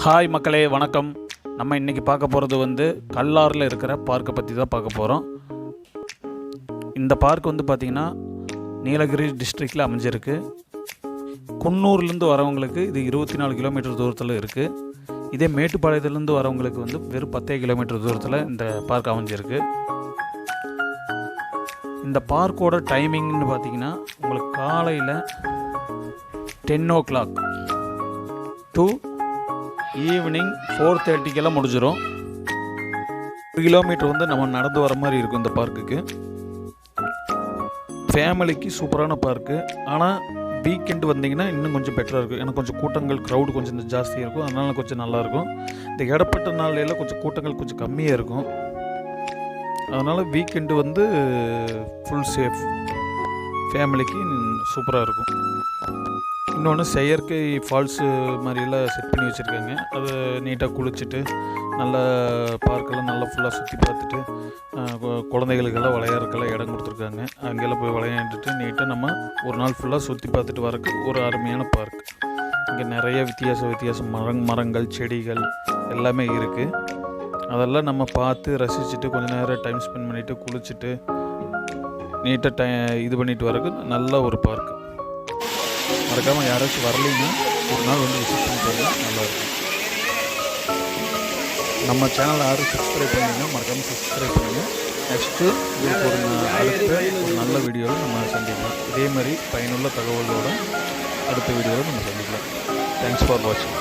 Hi மக்களே, வணக்கம். நம்ம இன்றைக்கி பார்க்க போகிறது கல்லாரில் இருக்கிற பார்க்கை பற்றி தான் பார்க்க போகிறோம். இந்த பார்க் பார்த்திங்கன்னா நீலகிரி டிஸ்ட்ரிக்டில் அமைஞ்சிருக்கு. குன்னூர்லேருந்து வரவங்களுக்கு இது 24 கிலோமீட்டர் தூரத்தில் இருக்குது. இதே மேட்டுப்பாளையத்துலேருந்து வரவங்களுக்கு வெறும் 10 கிலோமீட்டர் தூரத்தில் இந்த பார்க் அமைஞ்சிருக்கு. இந்த பார்க்கோட டைமிங்னு பார்த்திங்கன்னா உங்களுக்கு காலையில் 10 o'clock டு ஈவினிங் 4:30 முடிஞ்சிடும். 1 கிலோமீட்டர் நம்ம நடந்து வர மாதிரி இருக்கும். இந்த பார்க்குக்கு ஃபேமிலிக்கு சூப்பரான பார்க்கு. ஆனால் வீக்கெண்டு வந்தீங்கன்னா இன்னும் கொஞ்சம் பெட்டராக இருக்கும். ஏன்னா கொஞ்சம் கூட்டங்கள் க்ரௌடு கொஞ்சம் ஜாஸ்தியாக இருக்கும். அதனால் கொஞ்சம் நல்லாயிருக்கும். இந்த இடப்பட்ட நாளையில் கொஞ்சம் கூட்டங்கள் கொஞ்சம் கம்மியாக இருக்கும். அதனால் வீக்கெண்டு ஃபுல் சேஃப், ஃபேமிலிக்கு சூப்பராக இருக்கும். இன்னொன்று செயற்கை ஃபால்ஸு மாதிரியெல்லாம் செட் பண்ணி வச்சுருக்காங்க. அதை நீட்டாக குளிச்சுட்டு நல்லா பார்க்கெல்லாம் நல்லா ஃபுல்லாக சுற்றி பார்த்துட்டு குழந்தைகளுக்கெல்லாம் விளையாடுறதுக்கெல்லாம் இடம் கொடுத்துருக்காங்க. அங்கெல்லாம் போய் விளையாண்டுட்டு நீட்டாக நம்ம ஒரு நாள் ஃபுல்லாக சுற்றி பார்த்துட்டு வரக்கு ஒரு அருமையான பார்க். இங்கே நிறைய வித்தியாச மரங்கள் செடிகள் எல்லாமே இருக்குது. அதெல்லாம் நம்ம பார்த்து ரசிச்சுட்டு கொஞ்சம் நேரம் டைம் ஸ்பெண்ட் பண்ணிவிட்டு குளிச்சுட்டு நீட்டாக இது பண்ணிட்டு வரக்கு நல்ல ஒரு பார்க்கு. மறக்காமல் யாராச்சும் வரலைன்னா ஒரு நாள் விசிட் பண்ணி பாருங்க, நல்லாயிருக்கும். நம்ம சேனலை யாரும் சப்ஸ்கிரைப் பண்ணிங்கன்னா மறக்காமல் சப்ஸ்கிரைப் பண்ணுங்கள். நெக்ஸ்ட்டு இதுக்கு அடுத்த ஒரு நல்ல வீடியோவில் நம்ம சந்திக்கலாம். இதே மாதிரி பயனுள்ள தகவலோடு அடுத்த வீடியோவில் நம்ம சந்திக்கலாம். தேங்க்ஸ் ஃபார் வாட்சிங்.